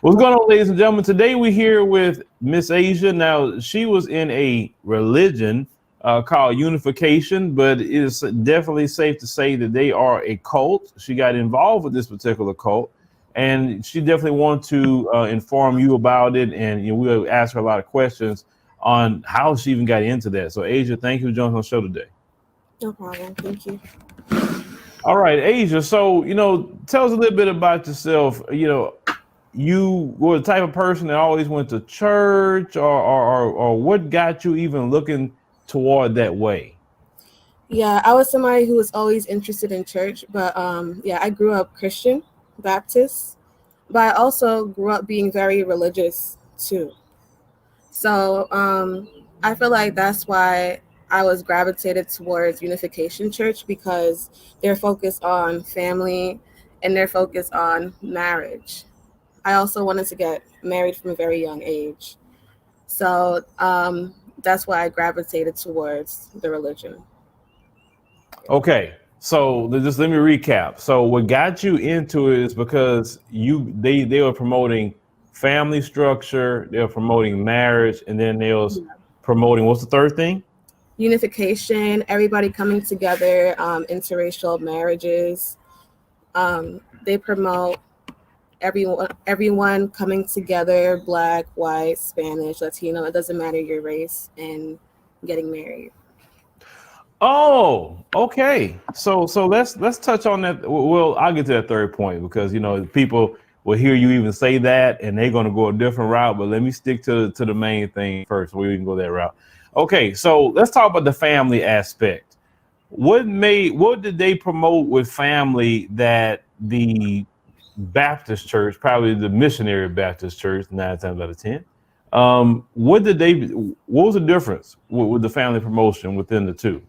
What's going on, ladies and gentlemen? Today we're here with Miss Asiah. Now, she was in a religion called Unification, but it's definitely safe to say that they are a cult. She got involved with this particular cult, and she definitely wants to inform you about it, and we'll ask her a lot of questions on how she even got into that. So, Asiah, thank you for joining on the show today. No problem. Thank you. All right, Asiah. So, tell us a little bit about yourself. You were the type of person that always went to church, or what got you even looking toward that way? Yeah, I was somebody who was always interested in church, but I grew up Christian, Baptist, but I also grew up being very religious too. So I feel like that's why I was gravitated towards Unification Church, because they're focused on family and they're focused on marriage. I also wanted to get married from a very young age. So that's why I gravitated towards the religion. Okay, so just let me recap. So what got you into it is because they were promoting family structure, they were promoting marriage, and then they was promoting, what's the third thing? Unification, everybody coming together, interracial marriages. They promote everyone coming together, Black, white, Spanish, Latino, it doesn't matter your race, and getting married. Oh, okay. So let's touch on that. Well, I'll get to that third point because people will hear you even say that and they're going to go a different route. But let me stick to the main thing first. We can go that route. Okay, so let's talk about the family aspect. What did they promote with family that the Baptist church, probably the missionary Baptist church, 9 times out of 10, what was the difference with the family promotion within the two?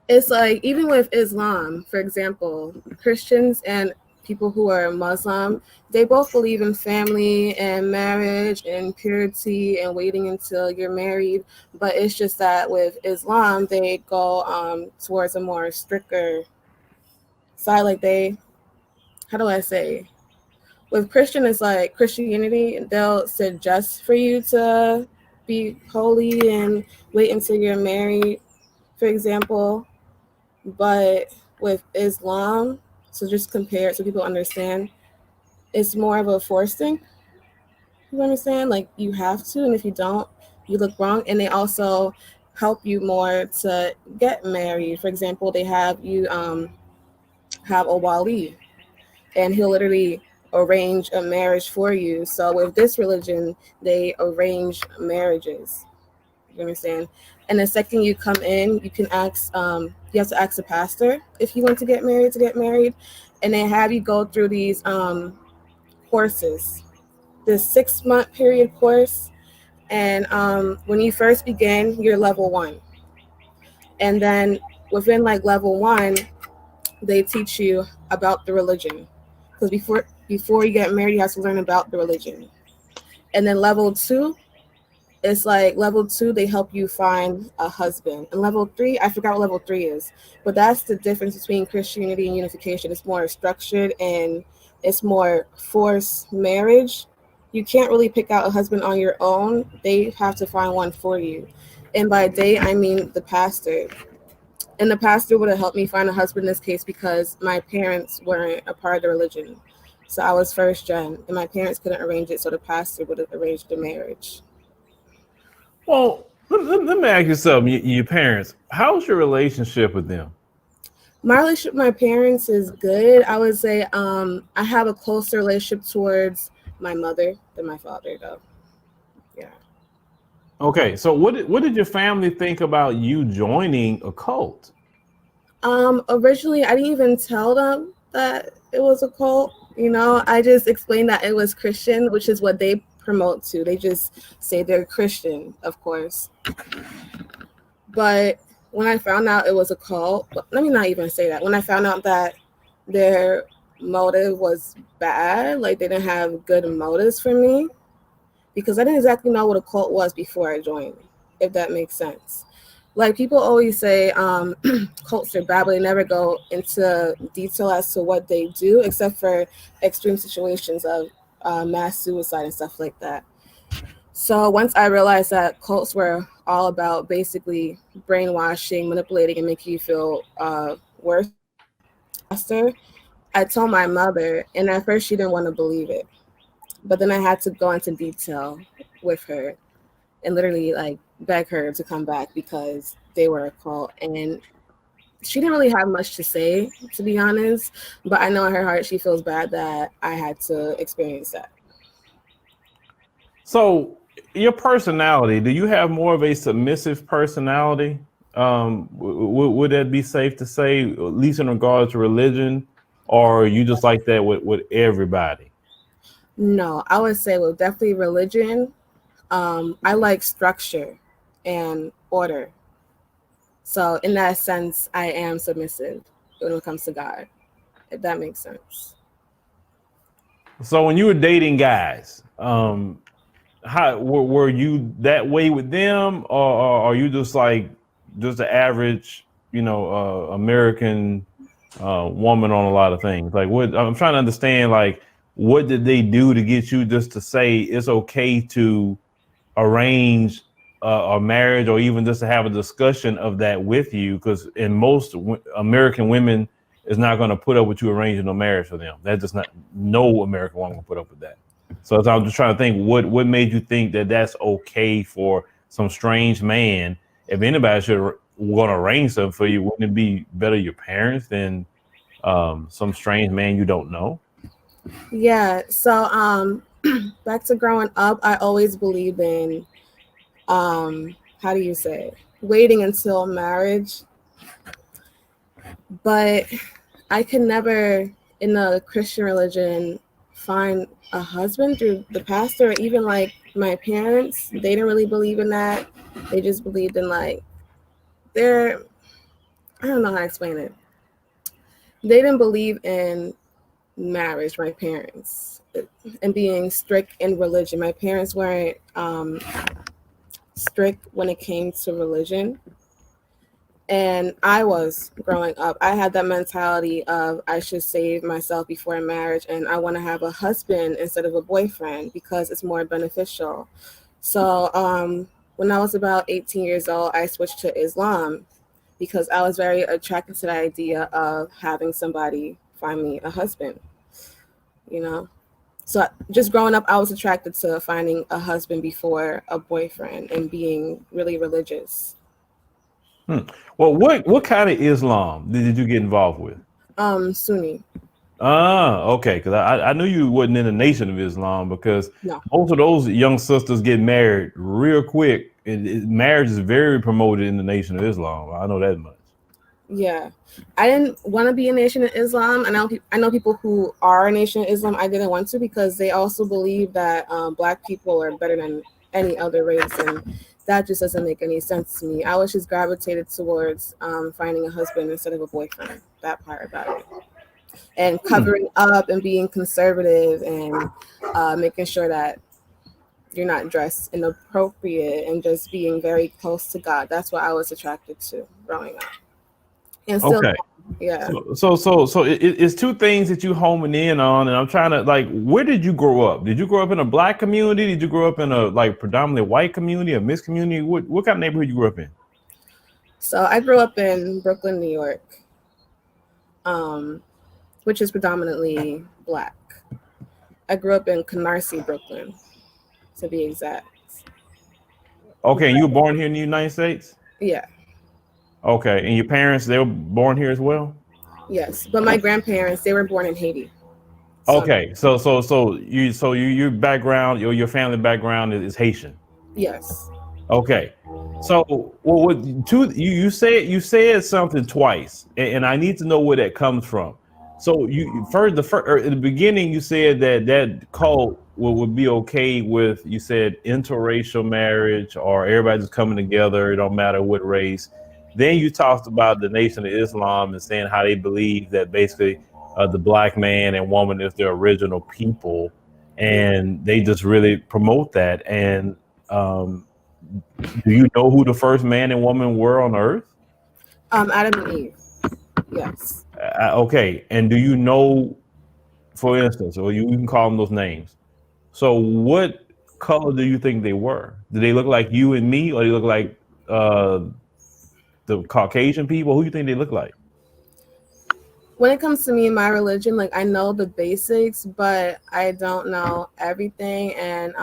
It's like, even with Islam, for example, Christians and people who are Muslim, they both believe in family and marriage and purity and waiting until you're married. But it's just that with Islam, they go towards a more stricter side. Like how do I say? With Christian, it's like Christianity, they'll suggest for you to be holy and wait until you're married, for example. But with Islam, so just compare it so people understand, it's more of a forced thing. You understand? Like, you have to, and if you don't, you look wrong. And they also help you more to get married. For example, they have you have a wali, and he'll literally arrange a marriage for you. So with this religion, they arrange marriages. You understand? And the second you come in, you can ask, you have to ask the pastor if you want to get married. And they have you go through these courses, this 6-month period course. And when you first begin, you're level 1. And then within like level 1, they teach you about the religion. Because before you get married, you have to learn about the religion. And then level 2, it's like level 2, they help you find a husband. And level 3, I forgot what level 3 is, but that's the difference between Christianity and Unification. It's more structured and it's more forced marriage. You can't really pick out a husband on your own. They have to find one for you. And by they, I mean the pastor. And the pastor would have helped me find a husband in this case because my parents weren't a part of the religion. So I was first gen, and my parents couldn't arrange it, so the pastor would have arranged the marriage. Well, let me ask you something. Your parents, how's your relationship with them? My relationship with my parents is good. I would say I have a closer relationship towards my mother than my father, though. Yeah. Okay, so what did your family think about you joining a cult? Originally, I didn't even tell them that it was a cult. I just explained that it was Christian, which is what they promote to. They just say they're Christian, of course. But when I found out it was a cult, let me not even say that. When I found out that their motive was bad, like they didn't have good motives for me, because I didn't exactly know what a cult was before I joined, if that makes sense. Like, people always say cults are bad, but they never go into detail as to what they do, except for extreme situations of mass suicide and stuff like that. So once I realized that cults were all about basically brainwashing, manipulating, and making you feel worse, I told my mother, and at first she didn't want to believe it. But then I had to go into detail with her and literally like beg her to come back because they were a cult. And she didn't really have much to say, to be honest. But I know in her heart she feels bad that I had to experience that. So your personality, do you have more of a submissive personality? Would that be safe to say, at least in regards to religion, or are you just like that with everybody? No, I would say, well, definitely religion. I like structure and order. So in that sense, I am submissive when it comes to God, if that makes sense. So when you were dating guys, how were you that way with them, or are you just like just the average, American woman on a lot of things? Like, what I'm trying to understand, like, what did they do to get you just to say it's okay to arrange a marriage, or even just to have a discussion of that with you? Because in most American women is not going to put up with you arranging a marriage for them. That's just not, no American woman will put up with that. So I'm just trying to think, what made you think that that's okay for some strange man? If anybody should want to arrange something for you, wouldn't it be better your parents than some strange man you don't know? Yeah. So back to growing up, I always believed in how do you say it? Waiting until marriage. But I could never, in the Christian religion, find a husband through the pastor, or even like my parents. They didn't really believe in that. They just believed in like I don't know how to explain it. They didn't believe in marriage, my parents, and being strict in religion. My parents weren't strict when it came to religion. And I was growing up, I had that mentality of I should save myself before marriage, and I want to have a husband instead of a boyfriend because it's more beneficial. So when I was about 18 years old, I switched to Islam because I was very attracted to the idea of having somebody find me a husband, So just growing up, I was attracted to finding a husband before a boyfriend and being really religious. Well, what kind of Islam did you get involved with? Sunni. Okay, because I knew you wasn't in the Nation of Islam, because No. most of those young sisters get married real quick. Marriage is very promoted in the Nation of Islam. I know that much. Yeah, I didn't want to be a Nation of Islam. I know people who are a Nation of Islam. I didn't want to because they also believe that Black people are better than any other race, and that just doesn't make any sense to me. I was just gravitated towards finding a husband instead of a boyfriend. That part about it, and covering up and being conservative and making sure that you're not dressed inappropriate and just being very close to God. That's what I was attracted to growing up. And still, Okay. Yeah. So it's two things that you homing in on, and I'm trying to, like, where did you grow up? Did you grow up in a Black community? Did you grow up in a like predominantly white community, a mixed community? What kind of neighborhood you grew up in? So I grew up in Brooklyn, New York, which is predominantly Black. I grew up in Canarsie, Brooklyn, to be exact. Okay, and you were born here in the United States? Yeah. Okay, and your parents, they were born here as well? Yes, but my grandparents, they were born in Haiti. So, Okay, so your background, your family background is Haitian. yes. Okay, so you said something twice, and I need to know where that comes from. So in the beginning, you said that cult would be okay with, you said, interracial marriage, or everybody just coming together, it don't matter what race. Then you talked about the Nation of Islam and saying how they believe that basically the Black man and woman is their original people, and they just really promote that. And do you know who the first man and woman were on Earth? Adam and Eve. Yes. Okay, and do you know, for instance, or you can call them those names, So what color do you think they were? Did they look like you and me, or they look like the Caucasian people? Who do you think they look like? When it comes to me and my religion, like I know the basics, but I don't know everything, and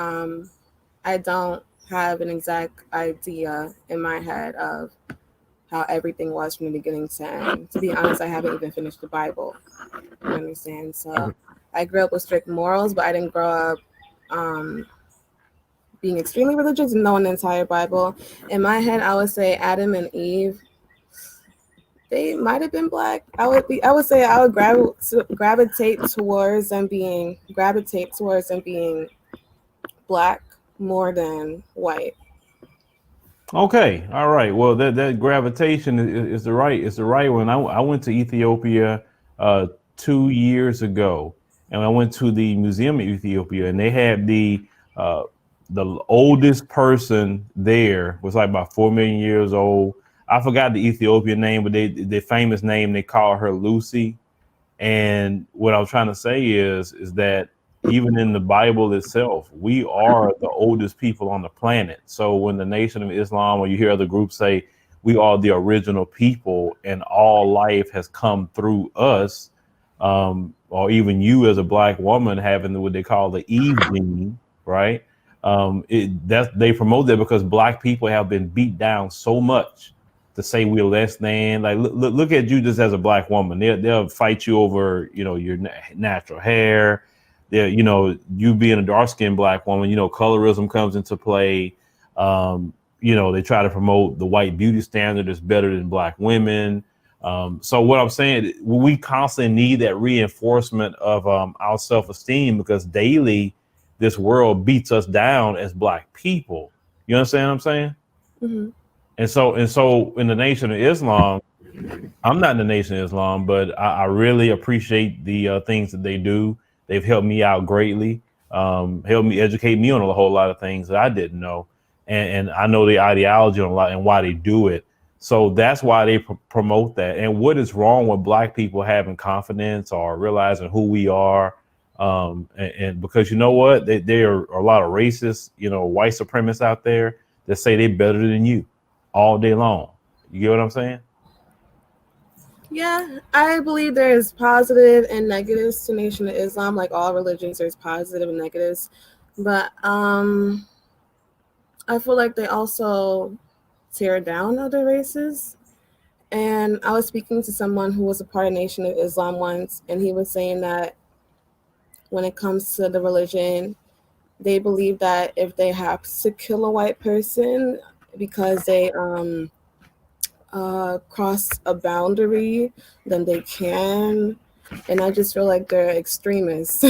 I don't have an exact idea in my head of how everything was from the beginning to end. To be honest, I haven't even finished the Bible. You understand? So I grew up with strict morals, but I didn't grow up being extremely religious and knowing the entire Bible. In my head, I would say Adam and Eve, they might have been black. I would say I would gravitate towards them being black more than white. Okay, all right. Well, that gravitation is the right one. I went to Ethiopia 2 years ago, and I went to the Museum of Ethiopia, and they had the oldest person there was like about 4 million years old. I forgot the Ethiopian name, but the famous name, they call her Lucy. And what I was trying to say is that even in the Bible itself, we are the oldest people on the planet. So when the Nation of Islam, or you hear other groups say we are the original people and all life has come through us, or even you as a black woman having what they call the Eve gene, right? They promote that because black people have been beat down so much to say we're less than. Like look at you just as a black woman. They'll fight you over your natural hair. You being a dark skinned black woman. Colorism comes into play. They try to promote the white beauty standard is better than black women. So what I'm saying, we constantly need that reinforcement of our self-esteem, because daily this world beats us down as black people. You understand what I'm saying? Mm-hmm. And so in the Nation of Islam, I'm not in the Nation of Islam, but I really appreciate the things that they do. They've helped me out greatly, helped me educate me on a whole lot of things that I didn't know. And I know the ideology on a lot and why they do it. So that's why they promote that. And what is wrong with black people having confidence or realizing who we are? And because you know what, there are a lot of racist, white supremacists out there that say they're better than you all day long. You get what I'm saying? Yeah, I believe there is positive and negatives to Nation of Islam. Like all religions, there's positive and negatives. But I feel like they also tear down other races. And I was speaking to someone who was a part of Nation of Islam once, and he was saying that when it comes to the religion, they believe that if they have to kill a white person because they cross a boundary, then they can. And I just feel like they're extremists.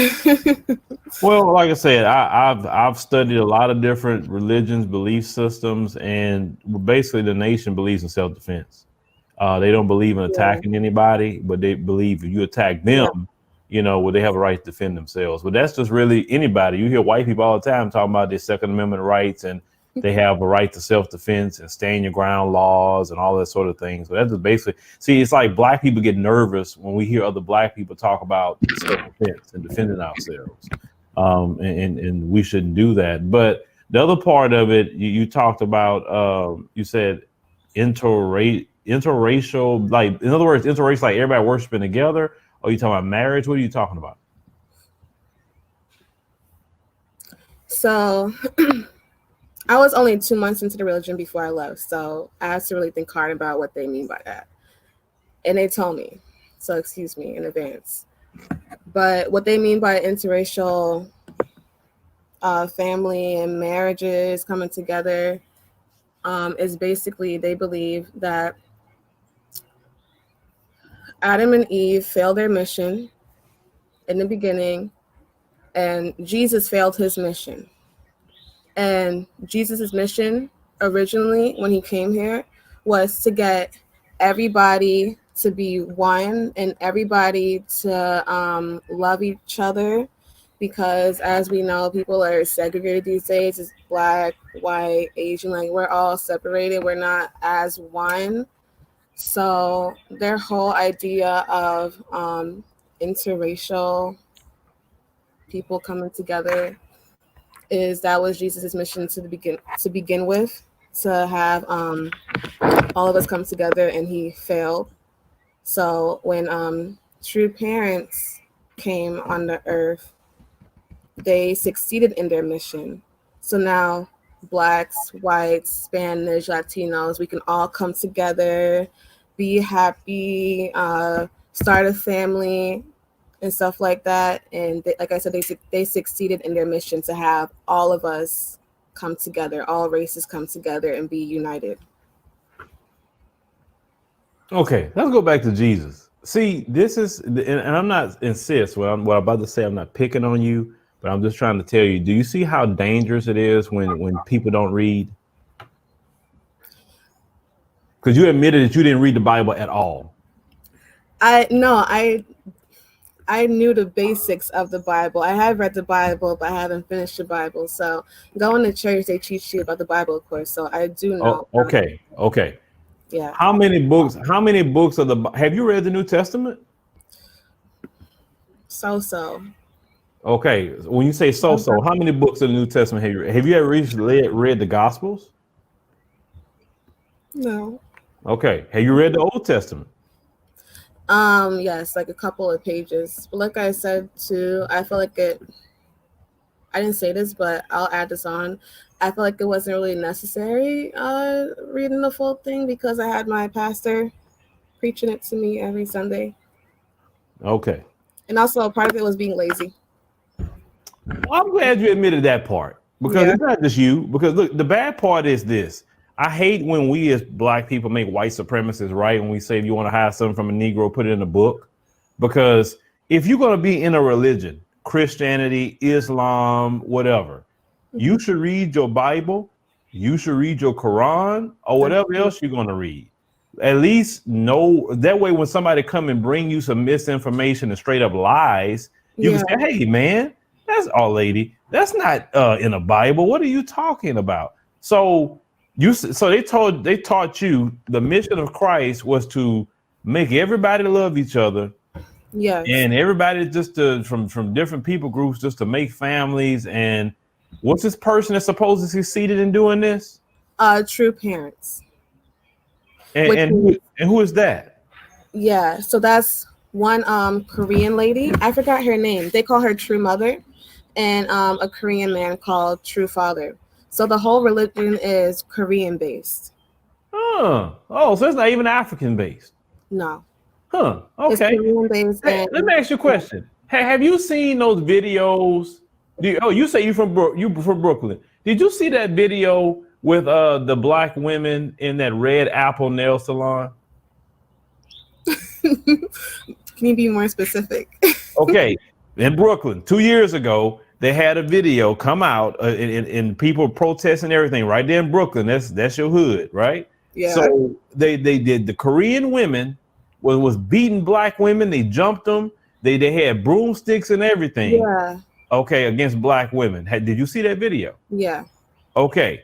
Well, like I said, I've studied a lot of different religions, belief systems, and basically the nation believes in self-defense. They don't believe in attacking anybody, but they believe if you attack them, well, they have a right to defend themselves. But that's just really anybody. You hear white people all the time talking about their Second Amendment rights, and they have a right to self-defense and stand your ground laws and all that sort of things. So that's just basically, see, it's like black people get nervous when we hear other black people talk about self-defense and defending ourselves. And we shouldn't do that. But the other part of it, you talked about, you said interracial, like, in other words, interracial, like everybody worshiping together. Or you talking about marriage? What are you talking about? So I was only 2 months into the religion before I left. So I had to really think hard about what they mean by that. And they told me, so excuse me in advance. But what they mean by interracial family and marriages coming together is basically they believe that Adam and Eve failed their mission in the beginning, and Jesus failed his mission. And Jesus's mission originally, when he came here, was to get everybody to be one and everybody to love each other, because as we know, people are segregated these days. It's black, white, Asian, like we're all separated. We're not as one. So their whole idea of interracial people coming together is that was Jesus's mission to begin with, to have all of us come together, and he failed. So when true parents came on the earth, they succeeded in their mission. So now Blacks, whites, Spanish, Latinos, we can all come together, be happy, start a family and stuff like that. And like I said, they succeeded in their mission to have all of us come together, all races come together and be united. Okay, let's go back to Jesus. See, this is, and I'm not insist what I'm about to say. I'm not picking on you, but I'm just trying to tell you. Do you see how dangerous it is when people don't read? Because you admitted that you didn't read the Bible at all. I knew the basics of the Bible. I have read the Bible, but I haven't finished the Bible. So going to church, they teach you about the Bible, of course. So I do know. Oh, okay. Yeah. How many books of have you read the New Testament? So. Okay. When you say so, how many books of the New Testament have you read? Have you ever read the Gospels? No. Okay. Have you read the Old Testament? Yes, like a couple of pages. But like I said too, I feel like I didn't say this, but I'll add this on. I feel like it wasn't really necessary reading the full thing because I had my pastor preaching it to me every Sunday. Okay. And also part of it was being lazy. Well, I'm glad you admitted that part, because it's not just you. Because look, the bad part is this. I hate when we as Black people make white supremacists right when we say if you want to hide something from a Negro, put it in a book. Because if you're going to be in a religion, Christianity, Islam, whatever, you should read your Bible, you should read your Quran, or whatever else you're going to read. At least know that way when somebody come and bring you some misinformation and straight up lies, you can say, hey, man, that's all, lady. That's not in a Bible. What are you talking about? So they taught you the mission of Christ was to make everybody love each other. Yeah. And everybody just from different people groups just to make families. And what's this person that's supposed to succeeded in doing this? True parents. And who is that? Yeah, so that's one Korean lady. I forgot her name. They call her True Mother, and a Korean man called True Father. So the whole religion is Korean based. Oh, so it's not even African based. No. Huh. Okay. It's Korean based. Hey, let me ask you a question. Have you seen those videos? You say you from Brooklyn. Did you see that video with the Black women in that red apple nail salon? Can you be more specific? Okay. In Brooklyn, 2 years ago, they had a video come out and people protesting everything right there in Brooklyn. That's your hood, right? Yeah. So they did, the Korean women was beating Black women. They jumped them. They had broomsticks and everything. Yeah. Okay, against Black women. Did you see that video? Yeah. Okay.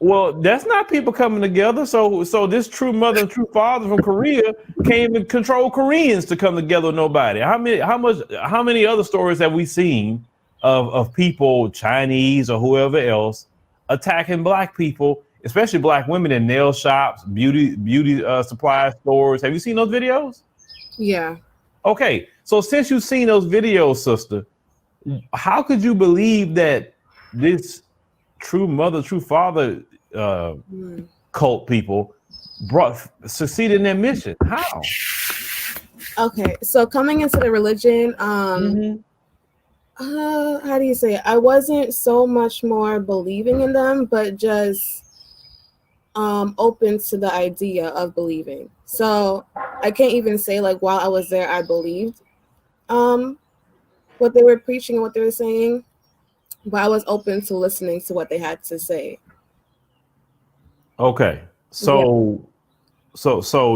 Well, that's not people coming together. So this True Mother and True Father from Korea came and controlled Koreans to come together with nobody. How many other stories have we seen of people, Chinese or whoever else, attacking Black people, especially Black women in nail shops, beauty supply stores? Have you seen those videos? Yeah. Okay. So since you've seen those videos, sister, how could you believe that this True Mother, True Father cult people succeeded in their mission? How? Okay, so coming into the religion, how do you say it? I wasn't so much more believing in them, but just open to the idea of believing. So I can't even say like while I was there I believed what they were preaching and what they were saying, but I was open to listening to what they had to say. Okay. So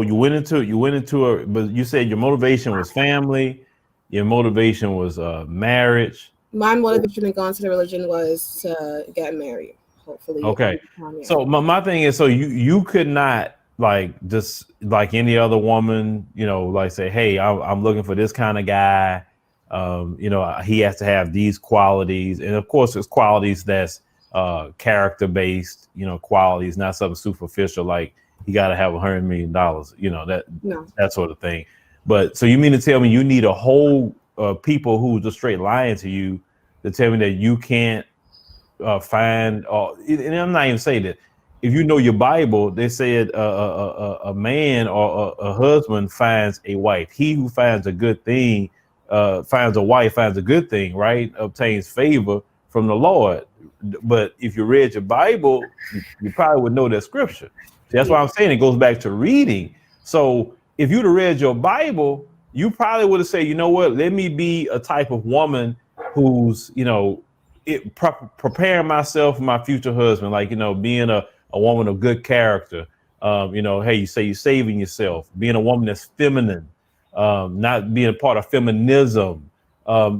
you went into but you said your motivation was family, your motivation was marriage. My motivation in going to the religion was to get married, hopefully. Okay. So my thing is, so you could not like just like any other woman, like say, hey, I'm looking for this kind of guy. You know, he has to have these qualities, and of course, there's qualities that's character based. You know, qualities, not something superficial like he got to have $100 million. You know, that sort of thing. But so you mean to tell me you need a whole people who's just straight lying to you to tell me that you can't find? And I'm not even saying that. If you know your Bible, they said a man or a husband finds a wife. He who finds a good thing finds a wife, finds a good thing, right? Obtains favor from the Lord. But if you read your Bible, you probably would know that scripture. That's why I'm saying it goes back to reading. So if you'd have read your Bible, you probably would have said, you know what, let me be a type of woman who's, you know, preparing myself for my future husband, like, you know, being a woman of good character. You know, hey, you say you're saving yourself, being a woman that's feminine, not being a part of feminism.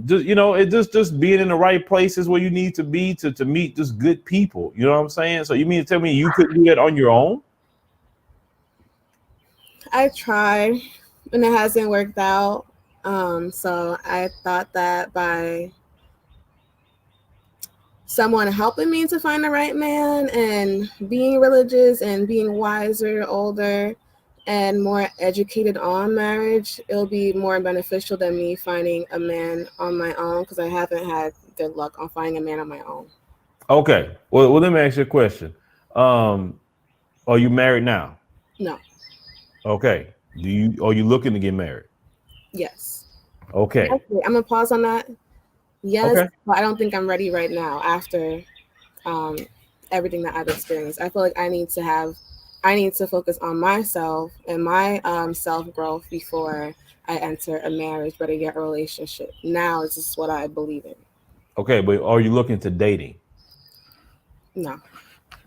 Just, you know, it just being in the right places where you need to be to meet just good people. You know what I'm saying? So you mean to tell me you couldn't do that on your own? I tried and it hasn't worked out. So I thought that by someone helping me to find the right man and being religious and being wiser, older, and more educated on marriage, it'll be more beneficial than me finding a man on my own, because I haven't had good luck on finding a man on my own. Okay. Well, let me ask you a question. Are you married now? No. Okay. Are you looking to get married? Yes. Okay. Actually, I'm gonna pause on that. Yes, okay. But I don't think I'm ready right now after everything that I've experienced. I feel like I need to focus on myself and my self-growth before I enter a marriage, but I get a relationship. Now is just what I believe in. Okay, but are you looking to dating? No.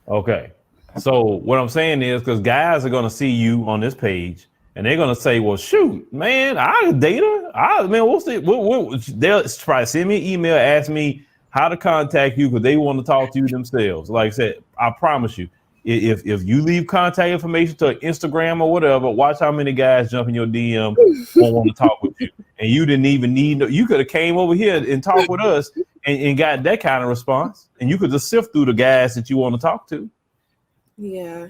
Okay. So what I'm saying is, because guys are going to see you on this page and they're going to say, well, shoot, man, I date her. They'll try to send me an email, ask me how to contact you because they want to talk to you themselves. Like I said, I promise you, if you leave contact information to Instagram or whatever, watch how many guys jump in your DM won't want to talk with you. And you didn't even you could have came over here and talked with us and got that kind of response. And you could just sift through the guys that you want to talk to. Yeah.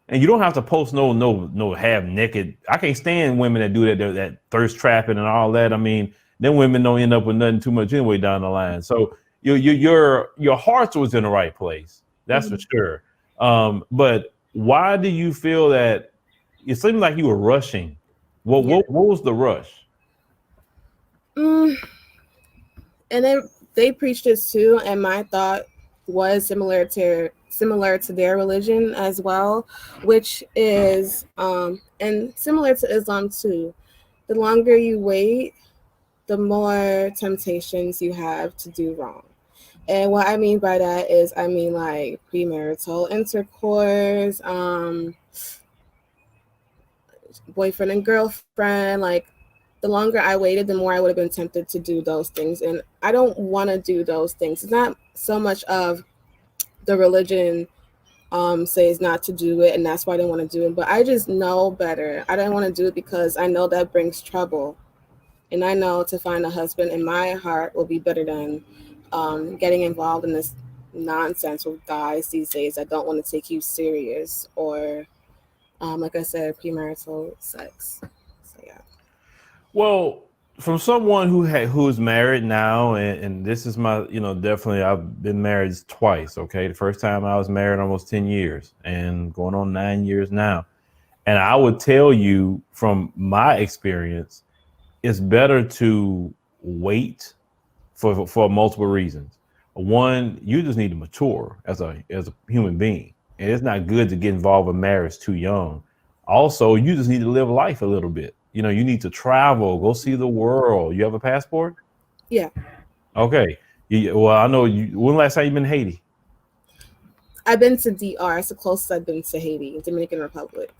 And you don't have to post no half naked. I can't stand women that do that thirst trapping and all that. I mean, then women don't end up with nothing too much anyway down the line. So your heart was in the right place. That's for sure. But why do you feel that it seemed like you were rushing? What was the rush? And they preached this too, and my thought was similar to their religion as well, which is and similar to Islam too. The longer you wait, the more temptations you have to do wrong. And what I mean by that is, I mean like premarital intercourse, boyfriend and girlfriend. Like, the longer I waited, the more I would have been tempted to do those things. And I don't want to do those things. It's not so much of the religion says not to do it, and that's why I don't want to do it. But I just know better. I don't want to do it because I know that brings trouble. And I know to find a husband in my heart will be better than getting involved in this nonsense with guys these days that don't want to take you serious, or like I said, premarital sex. So yeah. Well, from someone who's married now, and this is my, definitely I've been married twice. Okay. The first time I was married almost 10 years and going on 9 years now. And I would tell you from my experience, it's better to wait for multiple reasons. One, you just need to mature as a human being. And it's not good to get involved in marriage too young. Also, you just need to live life a little bit. You need to travel, go see the world. You have a passport? Yeah. Okay. Well, I know you. When last time you been to Haiti? I've been to DR. It's the closest I've been to Haiti, Dominican Republic.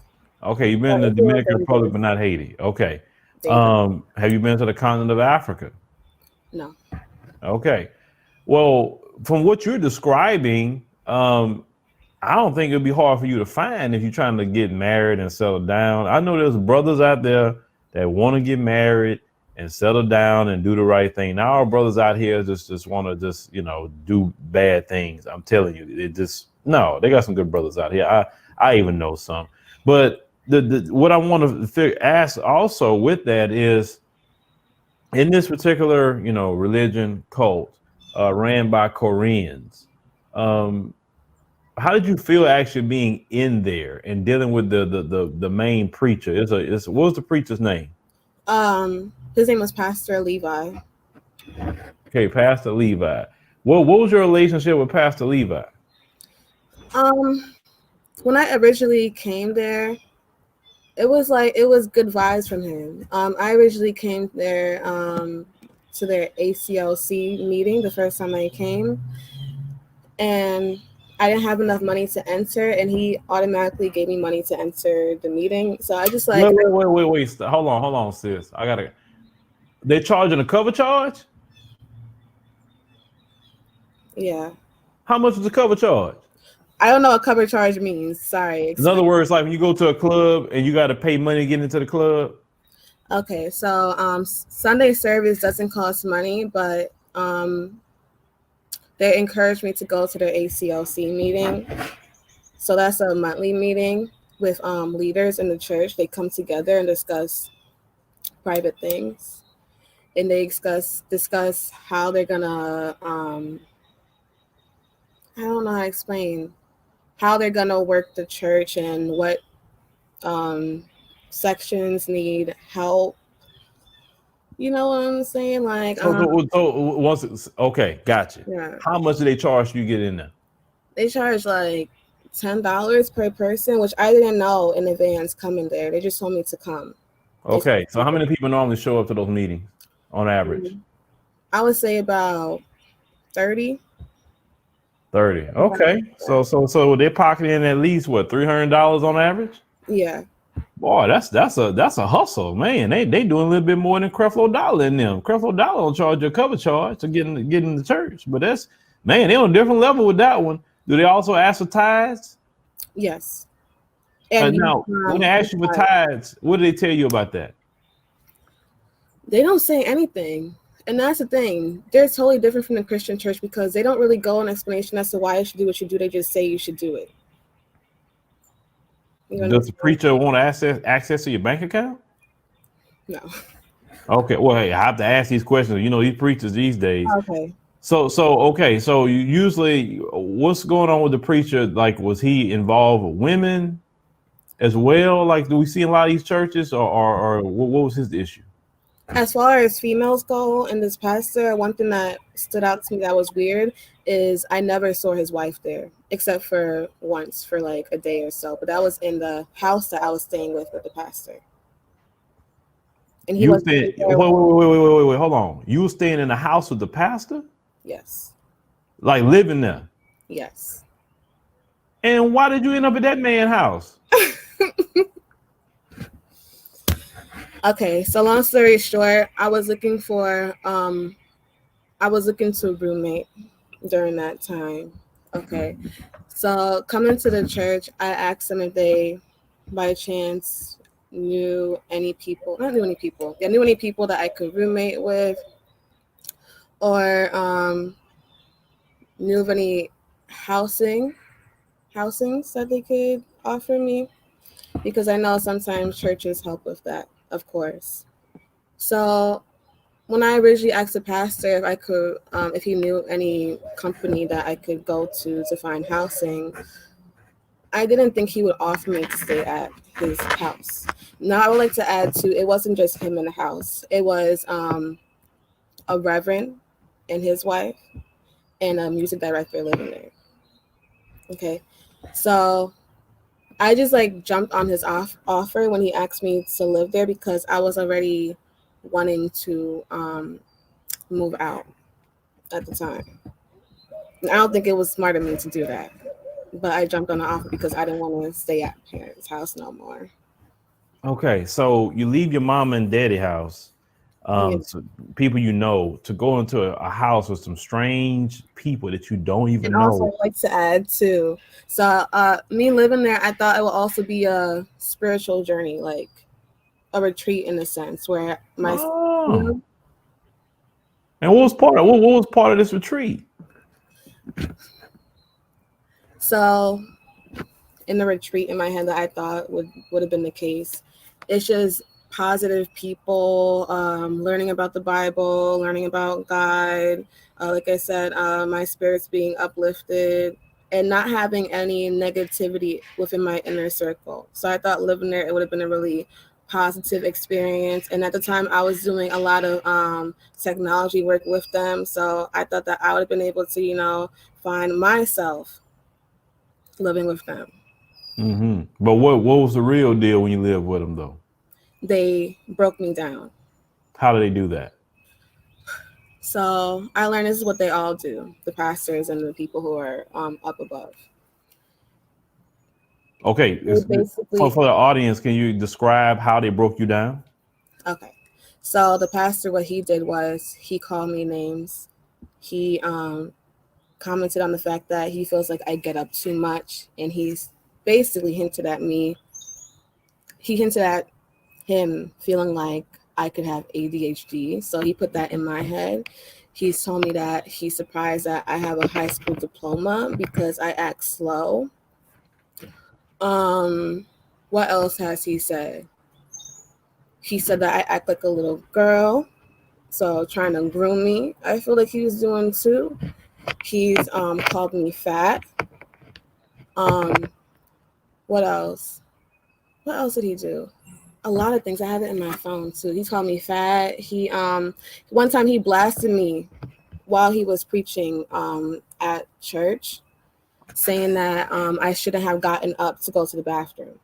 Okay, you've been to the Dominican Republic, but not Haiti. Okay. Have you been to the continent of Africa? No. Okay. Well, from what you're describing, I don't think it'd be hard for you to find if you're trying to get married and settle down. I know there's brothers out there that want to get married and settle down and do the right thing. Now our brothers out here just want to just, you know, do bad things. I'm telling you, no, they got some good brothers out here. I even know some. But what I want to ask also with that is, in this particular, you know, religion cult ran by Koreans, how did you feel actually being in there and dealing with the main preacher? What was the preacher's name? His name was Pastor Levi. Okay, Pastor Levi. What was your relationship with Pastor Levi? When I originally came there, it was good vibes from him. I originally came there to their ACLC meeting the first time I came, and I didn't have enough money to enter, and he automatically gave me money to enter the meeting. So I just like wait. Hold on, sis. They're charging a cover charge? Yeah. How much is the cover charge? I don't know what cover charge means. Sorry. In other words, like when you go to a club and you got to pay money to get into the club. Okay, so Sunday service doesn't cost money, but they encouraged me to go to their ACLC meeting. So that's a monthly meeting with leaders in the church. They come together and discuss private things, and they discuss how they're gonna I don't know how to explain how they're gonna work the church and what sections need help. You know what I'm saying? Like, okay, gotcha. yeah. How much do they charge you to get in there? They charge like $10 per person, which I didn't know in advance coming there. They just told me to come. Okay, so how many people normally show up to those meetings on average? I would say about 30. 30. Okay, so they're pocketing at least what, $300 on average? Yeah. Boy, that's a hustle, man. They doing a little bit more than Creflo Dollar in them. Creflo Dollar don't charge you a cover charge to get in the church, but that's, man, they on a different level with that one. Do they also ask for tithes? Yes. And now, when they ask you for tithes, what do they tell you about that? They don't say anything. And that's the thing. They're totally different from the Christian church because they don't really go an explanation as to why you should do what you do. They just say you should do it. Does the preacher want access to your bank account? No. Okay. Well, hey, I have to ask these questions. You know, these preachers these days. Okay. So you usually, what's going on with the preacher? Like, was he involved with women as well? Like, do we see in a lot of these churches, or what was his issue? As far as females go, and this pastor, one thing that stood out to me that was weird is I never saw his wife there, except for once for like a day or so. But that was in the house that I was staying with the pastor. And he was wait, hold on. You were staying in the house with the pastor? Yes. Like living there? Yes. And why did you end up at that man's house? Okay, so long story short, I was looking to a roommate during that time. Okay, so coming to the church, I asked them if they, by chance, knew any people that I could roommate with, or knew of any housings that they could offer me, because I know sometimes churches help with that, of course. So when I originally asked the pastor if I could, if he knew any company that I could go to find housing, I didn't think he would offer me to stay at his house. Now I would like to add to, it wasn't just him in the house. It was a reverend and his wife and a music director living there. Okay, so I just like jumped on his offer when he asked me to live there because I was already wanting to move out at the time. And I don't think it was smart of me to do that, but I jumped on the offer because I didn't want to stay at parents' house no more. Okay, so you leave your mom and daddy house, so people you know, to go into a house with some strange people that you don't even know. Also, I'd like to add too. So me living there, I thought it would also be a spiritual journey, like a retreat in a sense where my And what was part of this retreat? So in the retreat in my head that I thought would have been the case, it's just positive people, learning about the Bible, learning about God. Like I said, my spirits being uplifted and not having any negativity within my inner circle. So I thought living there, it would have been a really positive experience. And at the time I was doing a lot of technology work with them. So I thought that I would have been able to, you know, find myself living with them. Mm-hmm. But what was the real deal when you lived with them, though? They broke me down. How do they do that? So I learned this is what they all do, the pastors and the people who are up above. Okay, for the audience, can you describe how they broke you down? Okay, so the pastor, what he did was he called me names. He commented on the fact that he feels like I get up too much, and he's basically hinted at me. He hinted at him feeling like I could have ADHD, so he put that in my head. He's told me that he's surprised that I have a high school diploma because I act slow. What else has he said? He said that I act like a little girl, so trying to groom me. I feel like he was doing too. He's called me fat. What else? What else did he do? A lot of things. I have it in my phone too. He's called me fat. He one time he blasted me while he was preaching at church, saying that I shouldn't have gotten up to go to the bathroom,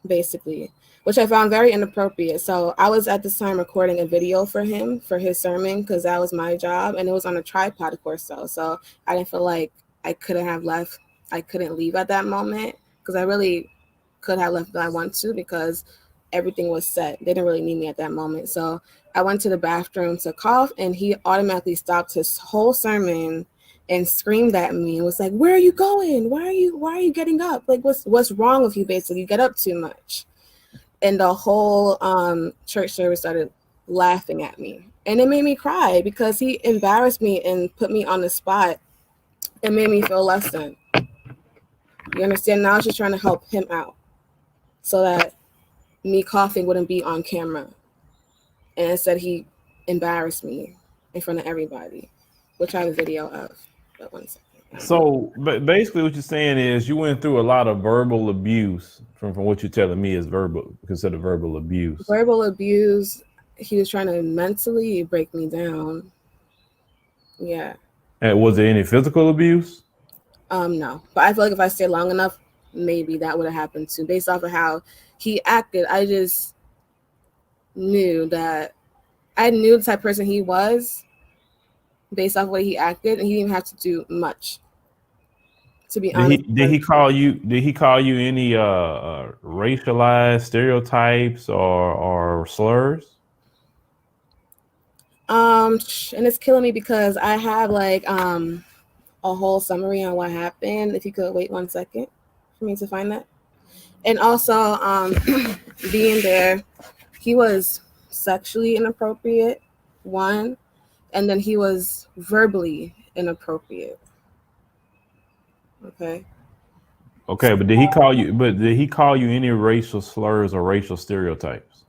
basically, which I found very inappropriate. So I was at this time recording a video for him for his sermon because that was my job, and it was on a tripod, of course. So I didn't feel like I couldn't have left. I couldn't leave at that moment because I really could have left if I want to because everything was set. They didn't really need me at that moment. So I went to the bathroom to cough, and he automatically stopped his whole sermon and screamed at me and was like, "Where are you going? Why are you getting up? Like, what's wrong with you? Basically, you get up too much." And the whole church service started laughing at me, and it made me cry because he embarrassed me and put me on the spot. It made me feel less than. You understand? Now I was just trying to help him out so that me coughing wouldn't be on camera. And instead he embarrassed me in front of everybody, which I have a video of. But 1 second. So basically what you're saying is you went through a lot of verbal abuse from what you're telling me is considered verbal abuse. Verbal abuse. He was trying to mentally break me down. Yeah. And was there any physical abuse? No, but I feel like if I stayed long enough, maybe that would have happened too. Based off of how he acted, I just knew that I knew the type of person he was based off the way he acted, and he didn't have to do much. To be honest, Did he call you any racialized stereotypes or slurs? And it's killing me because I have like a whole summary on what happened. If you could wait 1 second for me to find that. And also being there, he was sexually inappropriate, one, and then he was verbally inappropriate. Okay, but did he call you any racial slurs or racial stereotypes?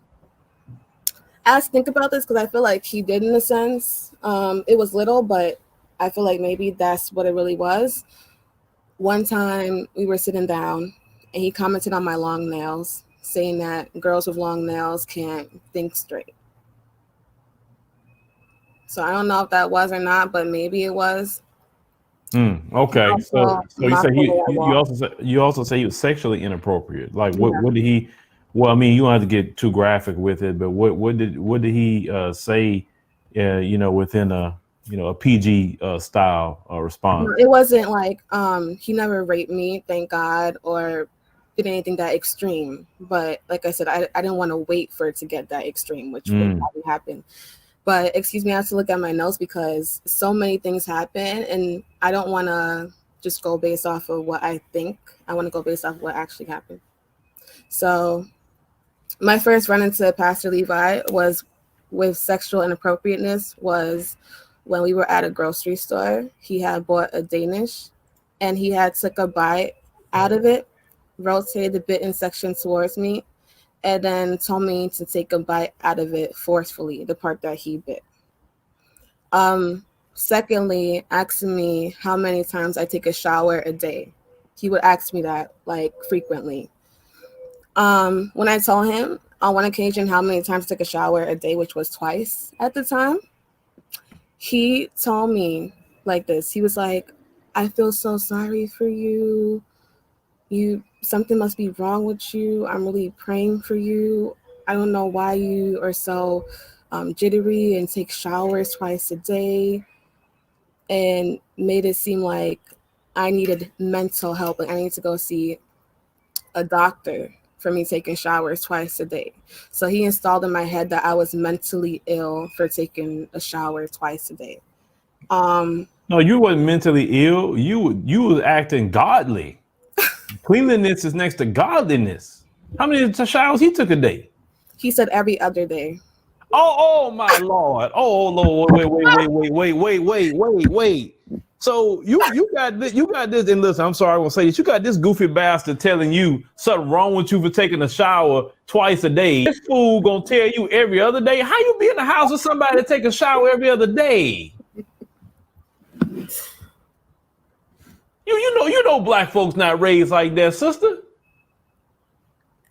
I have to think about this because I feel like he did in a sense. It was little, but I feel like maybe that's what it really was. One time we were sitting down and he commented on my long nails, saying that girls with long nails can't think straight. So I don't know if that was or not, but maybe it was. Okay. So you also say he was sexually inappropriate. Like what did he? Well, I mean, you don't have to get too graphic with it, but what did he say? Within a PG style response. No, it wasn't like he never raped me, thank God, or did anything that extreme. But like I said, I didn't want to wait for it to get that extreme, which would probably happen. But excuse me, I have to look at my notes because so many things happen, and I don't want to just go based off of what I think. I want to go based off of what actually happened. So My first run into Pastor Levi was with sexual inappropriateness was when we were at a grocery store. He had bought a Danish and he had took a bite out of it, rotated the bitten section towards me, and then told me to take a bite out of it forcefully, the part that he bit. Secondly, asking me how many times I take a shower a day. He would ask me that like frequently. When I told him on one occasion how many times I took a shower a day, which was twice at the time, he told me like this. He was like, I feel so sorry for you. Something must be wrong with you. I'm really praying for you. I don't know why you are so jittery and take showers twice a day, and made it seem like I needed mental help and I need to go see a doctor for me taking showers twice a day. So he installed in my head that I was mentally ill for taking a shower twice a day. No, you wasn't mentally ill. You was acting godly. Cleanliness is next to godliness. How many showers he took a day? He said every other day. Oh my Lord. Oh Lord. Wait. So you got this, and listen, I'm sorry, I will say this. You got this goofy bastard telling you something wrong with you for taking a shower twice a day. This fool gonna tell you every other day. How you be in the house with somebody that take a shower every other day? You know black folks not raised like that, sister.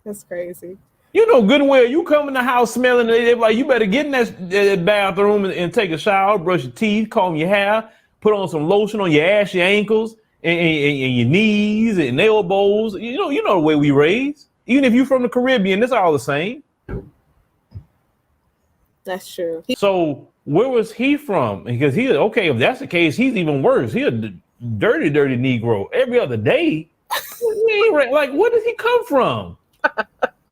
That's crazy. You know good and well you come in the house smelling it, like you better get in that bathroom and take a shower, brush your teeth, comb your hair, put on some lotion on your ass, your ankles, and your knees and elbows. You know the way we raised. Even if you're from the Caribbean, it's all the same. That's true. So where was he from? Because okay, if that's the case, he's even worse. He a dirty Negro every other day. Like, where does he come from?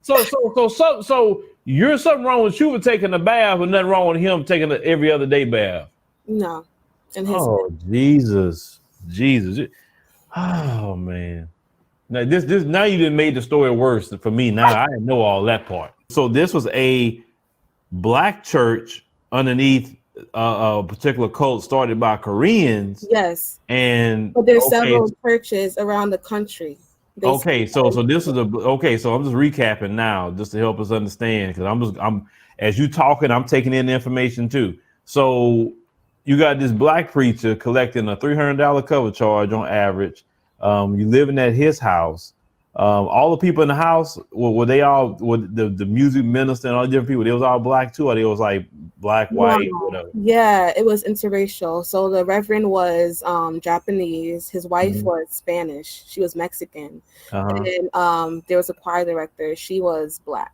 So you're something wrong with you for taking a bath, but nothing wrong with him taking an every other day bath. No. Oh Jesus. Oh man. Now this now you done made the story worse for me. Now I didn't know all that part. So this was a black church underneath a particular cult started by Koreans. Yes. But there's several churches around the country. Okay, so this is so I'm just recapping now just to help us understand, because I'm as you talking, I'm taking in the information too. So you got this black preacher collecting a $300 cover charge on average. You living at his house. All the people in the house, were they all, the music minister and all the different people, they was all black too, or they was like black, white, whatever? Yeah, it was interracial. So the reverend was Japanese. His wife was Spanish. She was Mexican. And there was a choir director. She was black.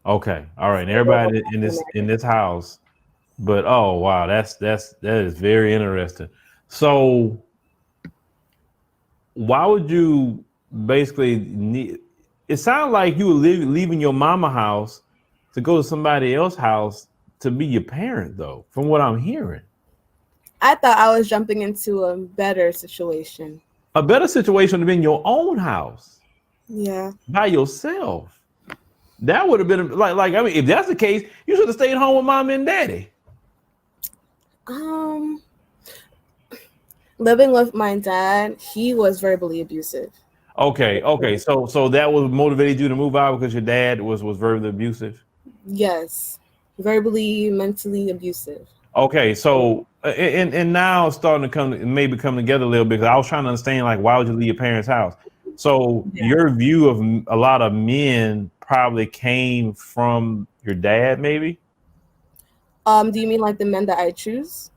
Okay, all right. And everybody in this house, but oh wow, that is very interesting. So why would you basically need? It sounds like you were leaving your mama house to go to somebody else's house to be your parent, though, from what I'm hearing. I thought I was jumping into a better situation. A better situation would have been your own house. Yeah. By yourself. That would have been like I mean, if that's the case, you should have stayed home with mom and daddy. Living with my dad, he was verbally abusive. Okay. So that was motivated you to move out because your dad was verbally abusive? Yes. Verbally, mentally abusive. Okay, so and now it's starting to come together a little bit, because I was trying to understand, like, why would you leave your parents' house? So your view of a lot of men probably came from your dad, maybe? Do you mean like the men that I choose?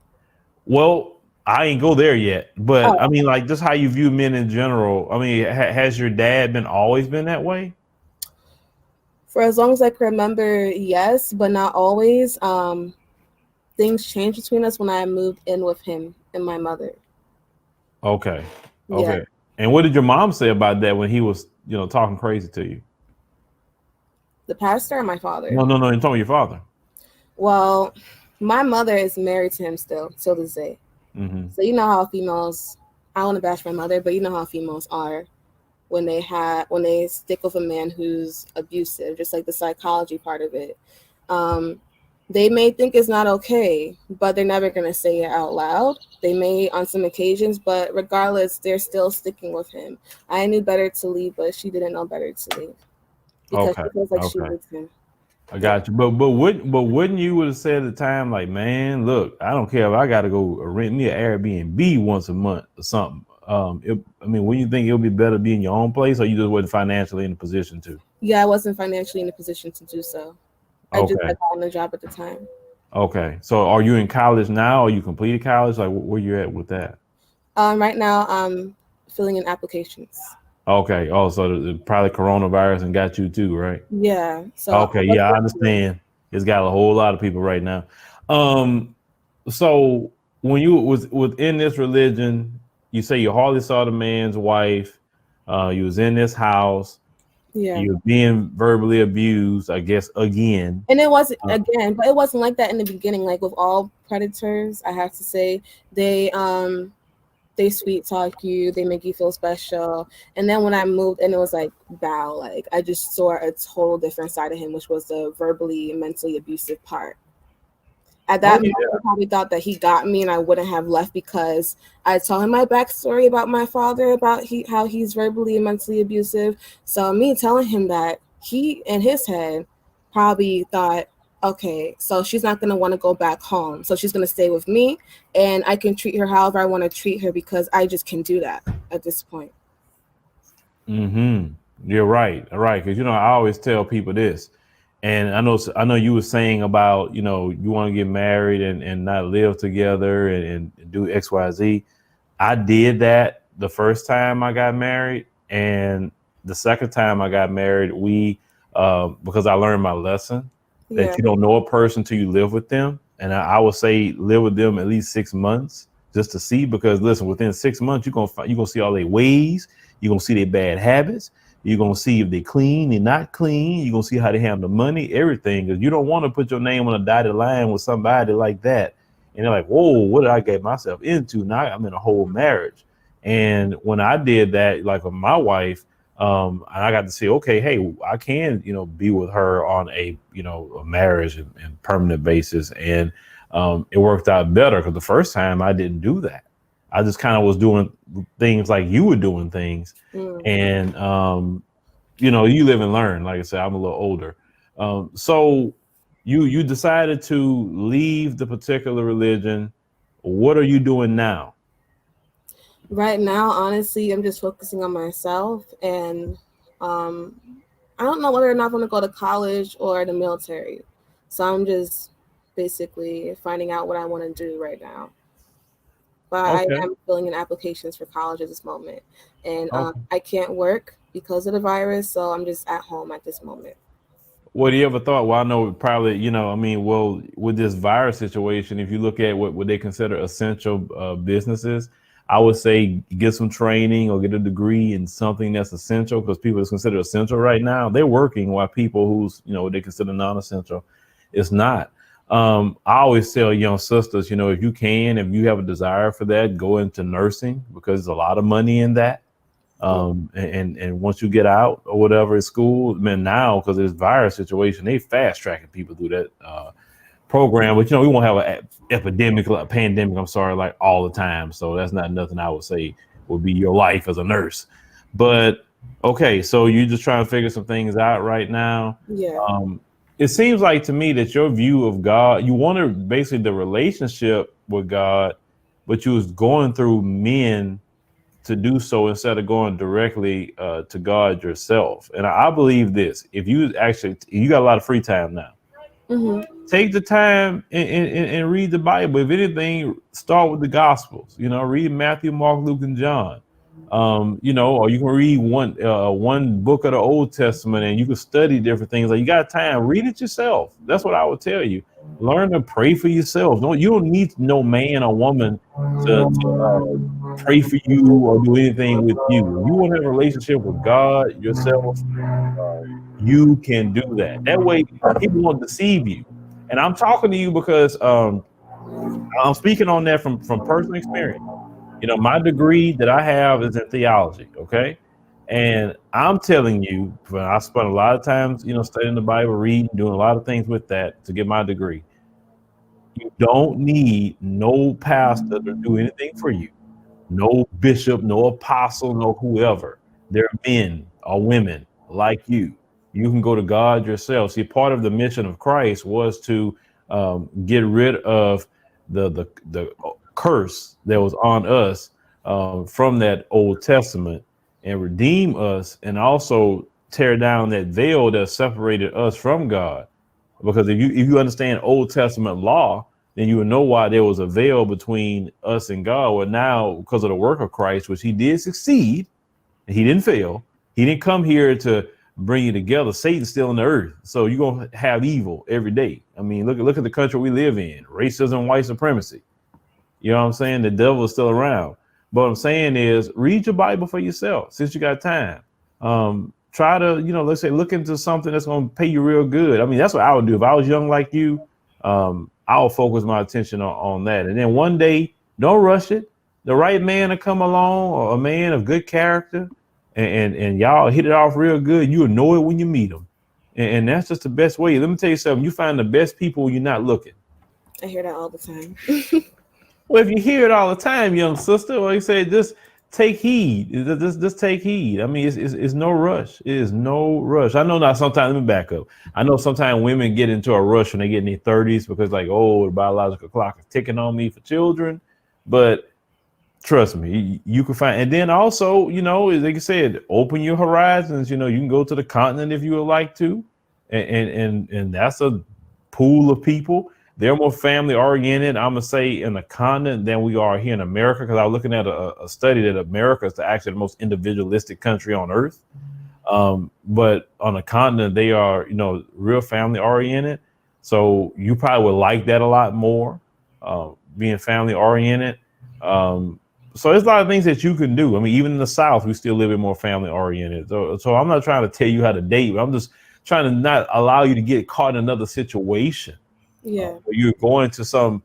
Well, I ain't go there yet, but I mean, like, just how you view men in general. I mean, has your dad always been that way? For as long as I can remember, yes, but not always. Things changed between us when I moved in with him and my mother. Okay. Yeah. And what did your mom say about that when he was, talking crazy to you? The pastor or my father? No, you told me your father. Well, my mother is married to him still till this day. So you know how females, I don't want to bash my mother, but you know how females are. when they stick with a man who's abusive, just like the psychology part of it. They may think it's not okay, but they're never going to say it out loud. They may on some occasions, but regardless, they're still sticking with him. I knew better to leave, but she didn't know better to leave because she feels like she needs him. I got you. But wouldn't you would have said at the time, like, man, look, I don't care if I got to go rent me an Airbnb once a month or something. Wouldn't you think it would be better to be in your own place, or you just wasn't financially in a position to? Yeah, I wasn't financially in a position to do so. I just had gotten a job at the time. Okay. So are you in college now, or you completed college? Like, where you at with that? Right now, I'm filling in applications. Okay. Oh, so probably coronavirus and got you too, right? Yeah. So okay. Yeah, I understand. It's got a whole lot of people right now. So when you was within this religion, you say you hardly saw the man's wife. You was in this house. Yeah. You were being verbally abused, I guess, again. And it wasn't again, but it wasn't like that in the beginning. Like with all predators, I have to say, they sweet talk you, they make you feel special. And then when I moved, and it was like, wow, like I just saw a total different side of him, which was the verbally and mentally abusive part. At that moment, I probably thought that he got me and I wouldn't have left, because I told him my backstory about my father, about how he's verbally and mentally abusive. So me telling him that, he in his head probably thought, okay, so she's not going to want to go back home. So she's going to stay with me and I can treat her however I want to treat her, because I just can do that at this point. Mm-hmm. You're right. All right. Because, I always tell people this. And I know you were saying about, you want to get married and not live together and do X, Y, Z. I did that the first time I got married. And the second time I got married, because I learned my lesson that you don't know a person till you live with them. And I would say live with them at least 6 months just to see, because listen, within 6 months, you're going to see all their ways. You're going to see their bad habits. You're going to see if they're clean, they're not clean. You're going to see how they handle the money, everything. Because you don't want to put your name on a dotted line with somebody like that. And they're like, whoa, what did I get myself into? Now I'm in a whole marriage. And when I did that, like with my wife, and I got to see, okay, hey, I can, be with her on a marriage and permanent basis. And it worked out better, because the first time I didn't do that. I just kind of was doing things like you were doing things. And, you live and learn. Like I said, I'm a little older. So you decided to leave the particular religion. What are you doing now? Right now, honestly, I'm just focusing on myself. And I don't know whether or not I'm going to go to college or the military. So I'm just basically finding out what I want to do right now. But I am filling in applications for college at this moment. And I can't work because of the virus, so I'm just at home at this moment. What do you ever thought? Well, I know probably, with this virus situation, if you look at what they consider essential businesses, I would say get some training or get a degree in something that's essential, because people that's considered essential right now, they're working, while people who's, what they consider non-essential, it's not. I always tell young sisters, if you have a desire for that, go into nursing, because there's a lot of money in that. And once you get out or whatever at school, now, because of this virus situation, they fast tracking people through that program. But, we won't have a pandemic, like all the time. So that's not nothing I would say would be your life as a nurse. But, okay, so you're just trying to figure some things out right now. Yeah. It seems like to me that your view of God, you wanted basically the relationship with God, but you was going through men to do so instead of going directly to God yourself. And I believe this: if you got a lot of free time now, take the time and read the Bible. If anything, start with the Gospels. Read Matthew, Mark, Luke, and John. Or you can read one book of the Old Testament, and you can study different things. Like, you got time, read it yourself. That's what I would tell you. Learn to pray for yourself. You don't need no man or woman to pray for you or do anything with you. If you want to have a relationship with God yourself, you can do that. That way, people won't deceive you. And I'm talking to you because I'm speaking on that from personal experience. My degree that I have is in theology. Okay. And I'm telling you, I spent a lot of times, studying the Bible, reading, doing a lot of things with that to get my degree. You don't need no pastor to do anything for you. No bishop, no apostle, no whoever. They're men or women like you. You can go to God yourself. See, part of the mission of Christ was to get rid of the curse that was on us from that Old Testament and redeem us, and also tear down that veil that separated us from God. Because if you understand Old Testament law, then you would know why there was a veil between us and God. Well, now, because of the work of Christ, which he did succeed, and he didn't fail, he didn't come here to bring you together. Satan's still on the earth. So you're going to have evil every day. I mean, look at the country we live in, racism, white supremacy. You know what I'm saying? The devil is still around. But what I'm saying is read your Bible for yourself since you got time. Try to, let's say, look into something that's going to pay you real good. I mean, that's what I would do. If I was young like you, I'll focus my attention on that. And then one day, don't rush it. The right man to come along, or a man of good character, and y'all hit it off real good. You'll know it when you meet them. And that's just the best way. Let me tell you something. You find the best people when you're not looking. I hear that all the time. Well, if you hear it all the time, young sister, well, you say just take heed. Just take heed. I mean, it's no rush. It is no rush. I know not sometimes, let me back up. I know sometimes women get into a rush when they get in their 30s because like, oh, the biological clock is ticking on me for children. But trust me, you can find, and then also, like I said, open your horizons. You can go to the continent if you would like to. And that's a pool of people. They're more family oriented, I'm gonna say, in the continent than we are here in America. Because I was looking at a study that America is actually the most individualistic country on earth. But on the continent, they are, real family oriented. So you probably would like that a lot more, being family oriented. So there's a lot of things that you can do. I mean, even in the South, we still live in more family oriented. So I'm not trying to tell you how to date, but I'm just trying to not allow you to get caught in another situation. Yeah. Where you're going to some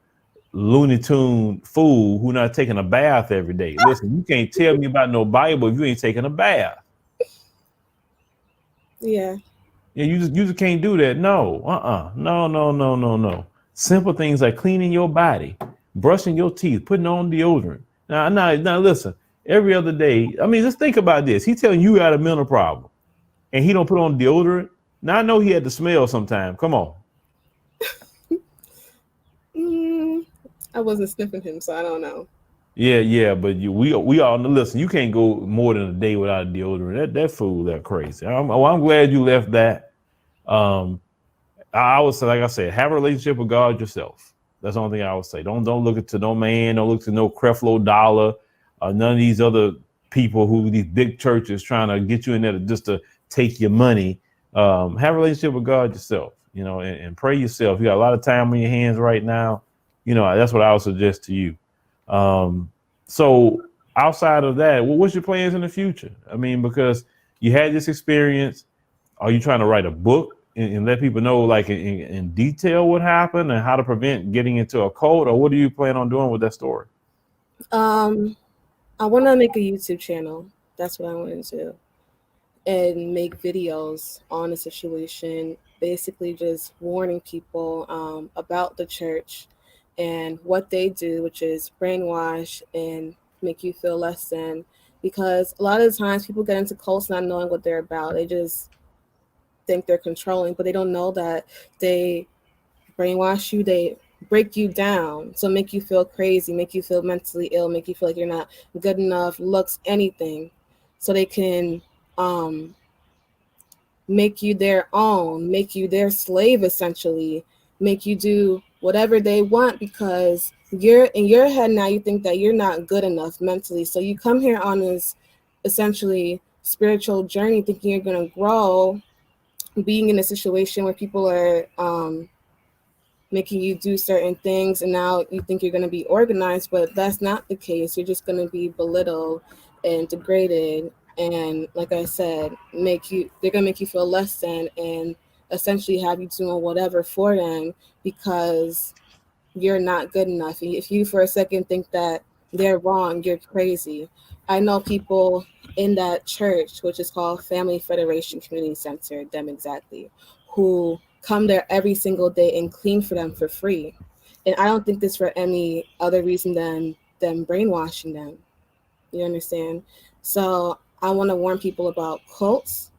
Looney Tune fool who not taking a bath every day. Listen, you can't tell me about no Bible if you ain't taking a bath. Yeah. Yeah, you just can't do that. No, no. Simple things like cleaning your body, brushing your teeth, putting on deodorant. Now, listen. Every other day, I mean, just think about this. He telling you got a mental problem, and he don't put on deodorant. Now I know he had to smell sometime. Come on. I wasn't sniffing him, so I don't know. Yeah, but we all listen. You can't go more than a day without a deodorant. That fool, that crazy. I'm glad you left that. I would say, like I said, have a relationship with God yourself. That's the only thing I would say. Don't look to no man. Don't look to no Creflo Dollar. None of these other people who these big churches trying to get you in there just to take your money. Have a relationship with God yourself. And pray yourself. You got a lot of time on your hands right now. That's what I would suggest to you. So outside of that, what's your plans in the future? I mean, because you had this experience, are you trying to write a book and let people know like in detail what happened and how to prevent getting into a cult, or what do you plan on doing with that story? I want to make a YouTube channel. That's what I want to do. And make videos on the situation, basically just warning people about the church and what they do, which is brainwash and make you feel less than. Because a lot of the times people get into cults not knowing what they're about. They just think they're controlling, but they don't know that they brainwash you, they break you down, so make you feel crazy, make you feel mentally ill, make you feel like you're not good enough, looks, anything, so they can make you their own, make you their slave, essentially, make you do whatever they want, because you're in your head now, you think that you're not good enough mentally. So you come here on this essentially spiritual journey thinking you're going to grow, being in a situation where people are making you do certain things, and now you think you're going to be organized, but that's not the case. You're just going to be belittled and degraded, and like I said, they're going to make you feel less than, and essentially have you doing whatever for them because you're not good enough. If you for a second think that They're wrong. You're crazy. I know people in that church, which is called Family Federation Community Center, them exactly, who come there every single day and clean for them for free. And I don't think this for any other reason than them brainwashing them. You understand? So I want to warn people about cults.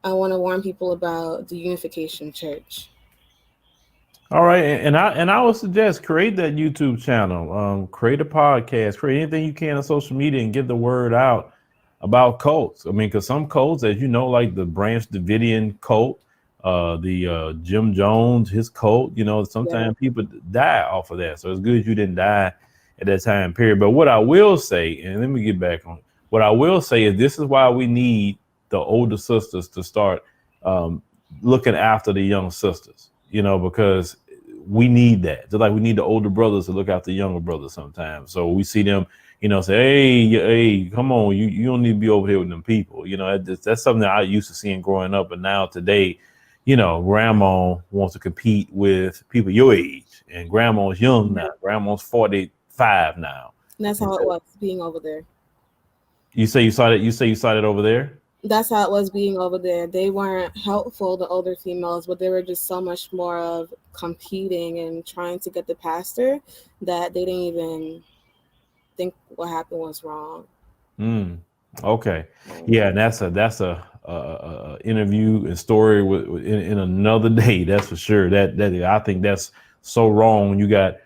I want to warn people about the Unification Church. All right, and I would suggest create that YouTube channel, create a podcast, create anything you can on social media, and get the word out about cults. I mean, because some cults, as you know, like the Branch Davidian cult, the Jim Jones, his cult, you know, sometimes people die off of that. So it's good you didn't die at that time period. But what I will say, and let me get back on what I will say is this is why we need the older sisters to start looking after the young sisters, you know, because we need that. Just like we need the older brothers to look after the younger brothers sometimes. So we see them, you know, say, hey, come on, you don't need to be over here with them people. You know, that's something that I used to seeing growing up. But now today, you know, grandma wants to compete with people your age, and grandma's young now. Grandma's 45 now. And that's how it was being over there. You say you saw it over there? That's how it was being over there. They weren't helpful, the older females, but they were just so much more of competing and trying to get the pastor that they didn't even think what happened was wrong. Okay. Yeah, and that's a interview and story in another day. That's for sure. That I think that's so wrong when you got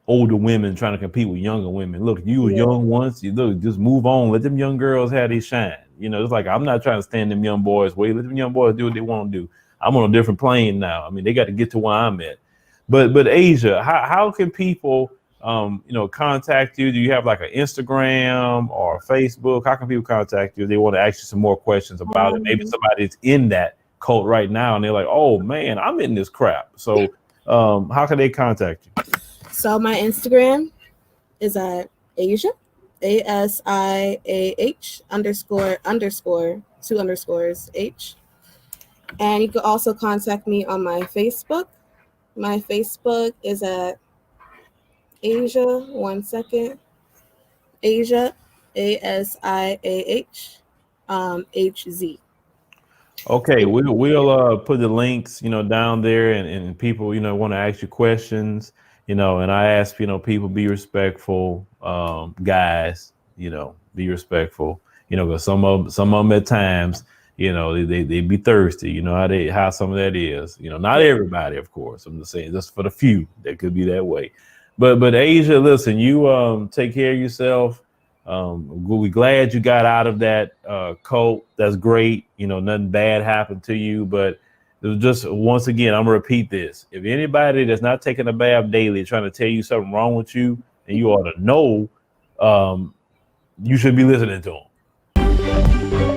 older women trying to compete with younger women. Look, you were young once. You look, just move on. Let them young girls have their shine. You know, it's like I'm not trying to stand them young boys' way. Let them young boys do what they want to do. I'm on a different plane now. I mean, they got to get to where I'm at. But Asiah, how can people you know, contact you? Do you have like an Instagram or Facebook? How can people contact you if they want to ask you some more questions about it? Maybe somebody's in that cult right now and they're like, oh man, I'm in this crap. So how can they contact you? So my Instagram is at Asiah, ASIAH _ 2 underscores H. And you can also contact me on my Facebook. My Facebook is at Asiah, one second, Asiah, ASIAH, HZ. Okay, we'll put the links, you know, down there, and people, you know, want to ask you questions, you know, and I ask, you know, people be respectful, guys, you know, be respectful, you know, because some of them at times, you know, they be thirsty, you know how some of that is, you know, not everybody, of course. I'm just saying, just for the few that could be that way. But Asiah, listen, you take care of yourself. We're glad you got out of that cult. That's great. You know, nothing bad happened to you. But it was just, once again, I'm gonna repeat this. If anybody that's not taking a bath daily trying to tell you something wrong with you, and you ought to know, you should be listening to them.